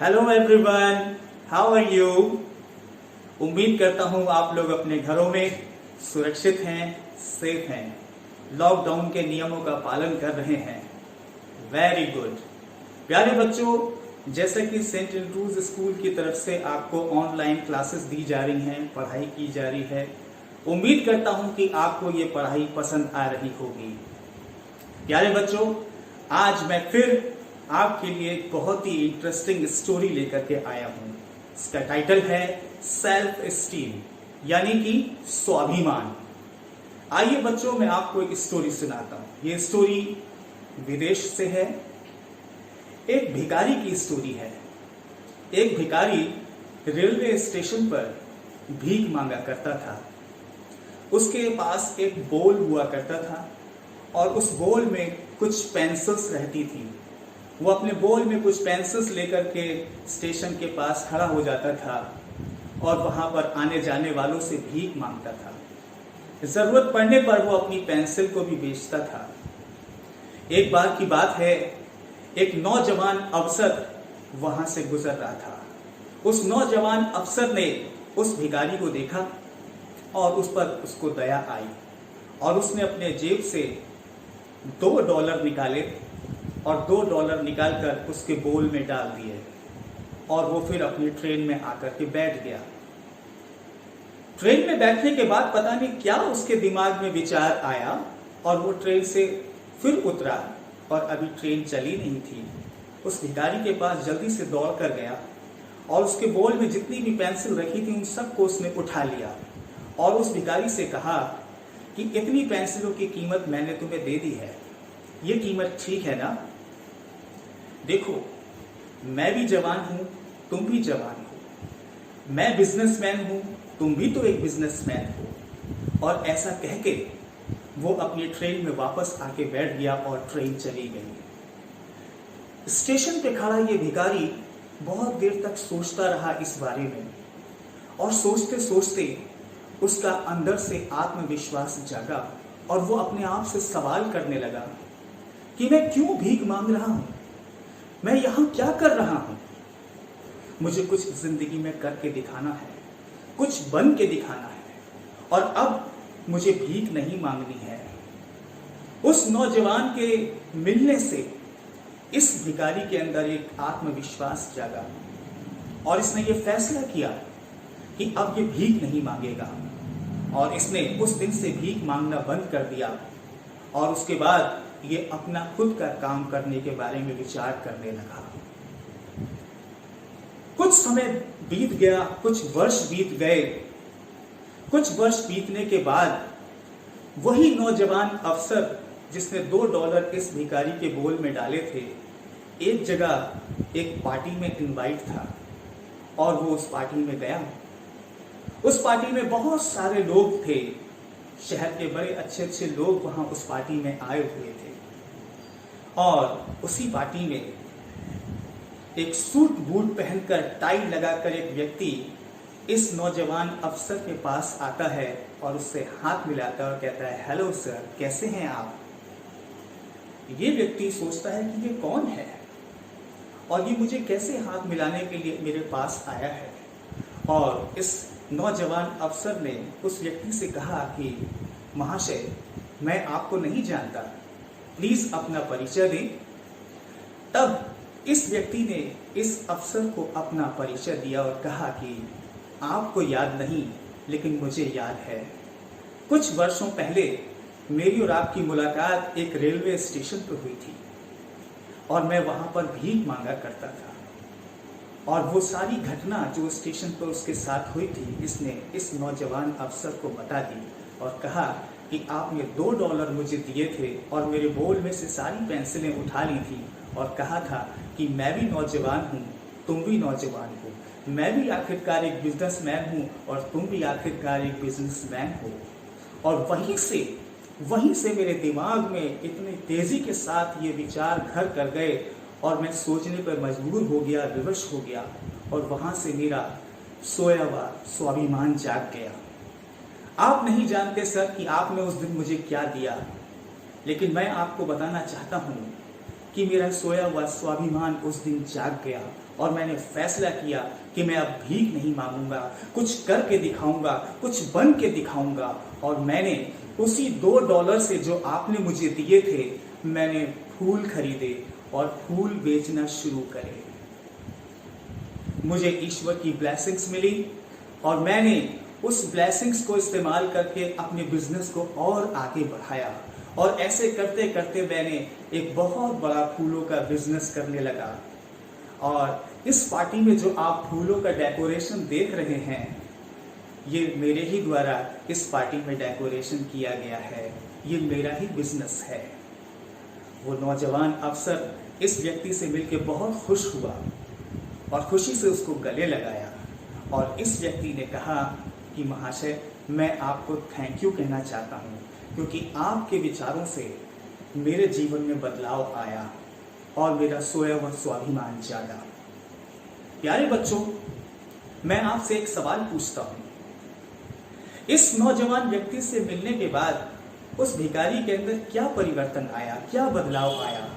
Hello everyone, how are you. उम्मीद करता हूँ आप लोग अपने घरों में सुरक्षित हैं, सेफ हैं, लॉकडाउन के नियमों का पालन कर रहे हैं। Very good. प्यारे बच्चों, जैसे कि सेंट एंड्रूज स्कूल की तरफ से आपको ऑनलाइन क्लासेस दी जा रही हैं, पढ़ाई की जा रही है, उम्मीद करता हूँ कि आपको ये पढ़ाई पसंद आ रही होगी। प्यारे बच्चों, आज मैं फिर आपके लिए एक बहुत ही इंटरेस्टिंग स्टोरी लेकर के आया हूं। इसका टाइटल है सेल्फ एस्टीम, यानी कि स्वाभिमान। आइए बच्चों, मैं आपको एक स्टोरी सुनाता हूं। ये स्टोरी विदेश से है। एक भिखारी की स्टोरी है। एक भिखारी रेलवे स्टेशन पर भीख मांगा करता था। उसके पास एक बोल हुआ करता था और उस बोल में कुछ पेंसिल्स रहती थी। वो अपने बोल में कुछ पेंसिल्स लेकर के स्टेशन के पास खड़ा हो जाता था और वहां पर आने जाने वालों से भीख मांगता था। जरूरत पड़ने पर वो अपनी पेंसिल को भी बेचता था। एक बार की बात है, एक नौजवान अफसर वहां से गुजर रहा था। उस नौजवान अफसर ने उस भिखारी को देखा और उस पर उसको दया आई और उसने अपने जेब से $2 निकाले और $2 निकालकर उसके बोल में डाल दिए और वो फिर अपनी ट्रेन में आकर के बैठ गया। ट्रेन में बैठने के बाद पता नहीं क्या उसके दिमाग में विचार आया और वो ट्रेन से फिर उतरा और अभी ट्रेन चली नहीं थी। उस भिखारी के पास जल्दी से दौड़ कर गया और उसके बोल में जितनी भी पेंसिल रखी थी उन सबको उसने उठा लिया और उस भिखारी से कहा कि इतनी पेंसिलों की कीमत मैंने तुम्हें दे दी है, ये कीमत ठीक है ना? देखो, मैं भी जवान हूं, तुम भी जवान हो। मैं बिजनेसमैन हूं, तुम भी तो एक बिजनेसमैन हो। और ऐसा कह के वो अपनी ट्रेन में वापस आके बैठ गया और ट्रेन चली गई। स्टेशन पे खड़ा ये भिखारी बहुत देर तक सोचता रहा इस बारे में और सोचते सोचते उसका अंदर से आत्मविश्वास जागा और वो अपने आप से सवाल करने लगा कि मैं क्यों भीख मांग रहा हूं, मैं यहां क्या कर रहा हूं। मुझे कुछ जिंदगी में करके दिखाना है, कुछ बन के दिखाना है और अब मुझे भीख नहीं मांगनी है। उस नौजवान के मिलने से इस भिखारी के अंदर एक आत्मविश्वास जागा और इसने ये फैसला किया कि अब ये भीख नहीं मांगेगा और इसने उस दिन से भीख मांगना बंद कर दिया और उसके बाद ये अपना खुद का काम करने के बारे में विचार करने लगा। कुछ समय बीत गया, कुछ वर्ष बीत गए। कुछ वर्ष बीतने के बाद वही नौजवान अफसर जिसने $2 इस भिखारी के बोल में डाले थे, एक जगह एक पार्टी में इनवाइट था और वो उस पार्टी में गया। उस पार्टी में बहुत सारे लोग थे। शहर के बड़े अच्छे अच्छे लोग वहां उस पार्टी में आए हुए थे और उसी पार्टी में एक सूट बूट पहनकर टाई लगाकर एक व्यक्ति इस नौजवान अफसर के पास आता है और उससे हाथ मिलाता है और कहता है, हेलो सर, कैसे हैं आप। ये व्यक्ति सोचता है कि ये कौन है और ये मुझे कैसे हाथ मिलाने के लिए मेरे पास आया है। और इस नौजवान अफसर ने उस व्यक्ति से कहा कि महाशय, मैं आपको नहीं जानता, प्लीज अपना परिचय दें। तब इस व्यक्ति ने इस अफसर को अपना परिचय दिया और कहा कि आपको याद नहीं, लेकिन मुझे याद है। कुछ वर्षों पहले मेरी और आपकी मुलाकात एक रेलवे स्टेशन पर हुई थी और मैं वहां पर भीख मांगा करता था और वो सारी घटना जो स्टेशन पर उसके साथ हुई थी, इसने इस नौजवान अफसर को बता दी और कहा कि आपने $2 मुझे दिए थे और मेरे बोल में से सारी पेंसिलें उठा ली थी और कहा था कि मैं भी नौजवान हूँ, तुम भी नौजवान हो, मैं भी आखिरकार एक बिजनेसमैन हूँ और तुम भी आखिरकार एक बिजनेसमैन हो। और वहीं से मेरे दिमाग में इतनी तेजी के साथ ये विचार घर कर गए और मैं सोचने पर मजबूर हो गया, विवश हो गया और वहां से मेरा सोया हुआ स्वाभिमान जाग गया। आप नहीं जानते सर कि आपने उस दिन मुझे क्या दिया, लेकिन मैं आपको बताना चाहता हूं कि मेरा सोया हुआ स्वाभिमान उस दिन जाग गया और मैंने फैसला किया कि मैं अब भीख नहीं मांगूंगा, कुछ करके दिखाऊंगा, कुछ बन के दिखाऊंगा। और मैंने उसी $2 से जो आपने मुझे दिए थे, मैंने फूल खरीदे और फूल बेचना शुरू करे। मुझे ईश्वर की ब्लेसिंग्स मिली और मैंने उस ब्लेसिंग्स को इस्तेमाल करके अपने बिजनेस को और आगे बढ़ाया। और ऐसे करते करते मैंने एक बहुत बड़ा फूलों का बिजनेस करने लगा। और इस पार्टी में जो आप फूलों का डेकोरेशन देख रहे हैं, ये मेरे ही द्वारा इस पार्टी में डेकोरेशन किया गया है। ये मेरा ही बिजनेस है। वो नौजवान अफसर इस व्यक्ति से मिलकर बहुत खुश हुआ और खुशी से उसको गले लगाया। और इस व्यक्ति ने कहा कि महाशय, मैं आपको थैंक यू कहना चाहता हूँ, क्योंकि आपके विचारों से मेरे जीवन में बदलाव आया और मेरा स्वयं स्वाभिमान जागा। प्यारे बच्चों, मैं आपसे एक सवाल पूछता हूँ। इस नौजवान व्यक्ति से मिलने के बाद उस भिखारी के अंदर क्या परिवर्तन आया, क्या बदलाव आया,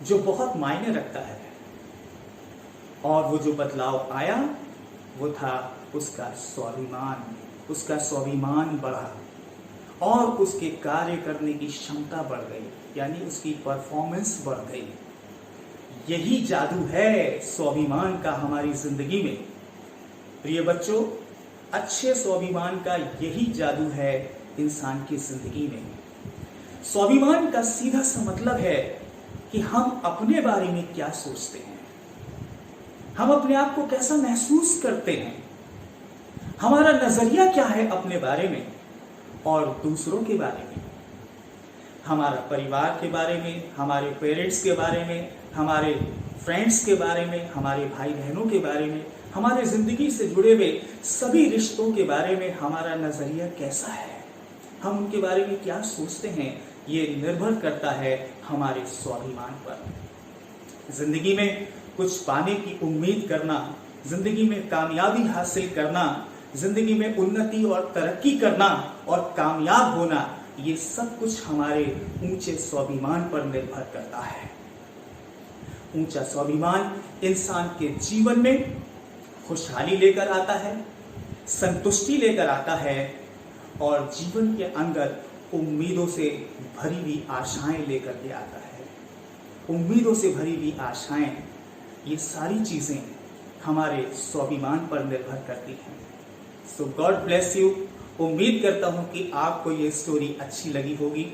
जो बहुत मायने रखता है? और वो जो बदलाव आया वो था उसका स्वाभिमान। उसका स्वाभिमान बढ़ा और उसके कार्य करने की क्षमता बढ़ गई, यानी उसकी परफॉर्मेंस बढ़ गई। यही जादू है स्वाभिमान का हमारी जिंदगी में। प्रिय बच्चों, अच्छे स्वाभिमान का यही जादू है इंसान की जिंदगी में। स्वाभिमान का सीधा सा मतलब है कि हम अपने बारे में क्या सोचते हैं, हम अपने आप को कैसा महसूस करते हैं, हमारा नजरिया क्या है अपने बारे में और दूसरों के बारे में, हमारा परिवार के बारे में, हमारे पेरेंट्स के बारे में, हमारे फ्रेंड्स के बारे में, हमारे भाई बहनों के बारे में, हमारे जिंदगी से जुड़े हुए सभी रिश्तों के बारे में हमारा नजरिया कैसा है, हम उनके बारे में क्या सोचते हैं, ये निर्भर करता है हमारे स्वाभिमान पर। जिंदगी में कुछ पाने की उम्मीद करना, जिंदगी में कामयाबी हासिल करना, जिंदगी में उन्नति और तरक्की करना और कामयाब होना, ये सब कुछ हमारे ऊंचे स्वाभिमान पर निर्भर करता है। ऊंचा स्वाभिमान इंसान के जीवन में खुशहाली लेकर आता है, संतुष्टि लेकर आता है और जीवन के अंदर उम्मीदों से भरी हुई आशाएं लेकर के आता है। उम्मीदों से भरी हुई आशाएं, ये सारी चीजें हमारे स्वाभिमान पर निर्भर करती हैं। सो गॉड ब्लेस यू। उम्मीद करता हूं कि आपको ये स्टोरी अच्छी लगी होगी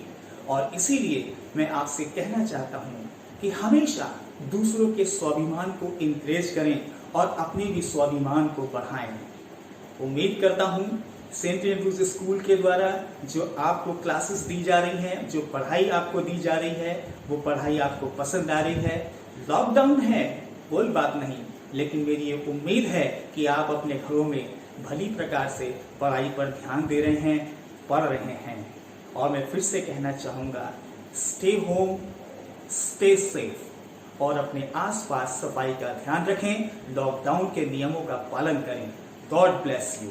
और इसीलिए मैं आपसे कहना चाहता हूं कि हमेशा दूसरों के स्वाभिमान को इंकरेज करें और अपने भी स्वाभिमान को बढ़ाएं। उम्मीद करता हूं सेंट एंड्रूज स्कूल के द्वारा जो आपको क्लासेस दी जा रही हैं, जो पढ़ाई आपको दी जा रही है, वो पढ़ाई आपको पसंद आ रही है। लॉकडाउन है, कोई बात नहीं, लेकिन मेरी ये उम्मीद है कि आप अपने घरों में भली प्रकार से पढ़ाई पर ध्यान दे रहे हैं, पढ़ रहे हैं। और मैं फिर से कहना चाहूँगा, स्टे होम, स्टे सेफ और अपने आसपास सफाई का ध्यान रखें, लॉकडाउन के नियमों का पालन करें। God bless you.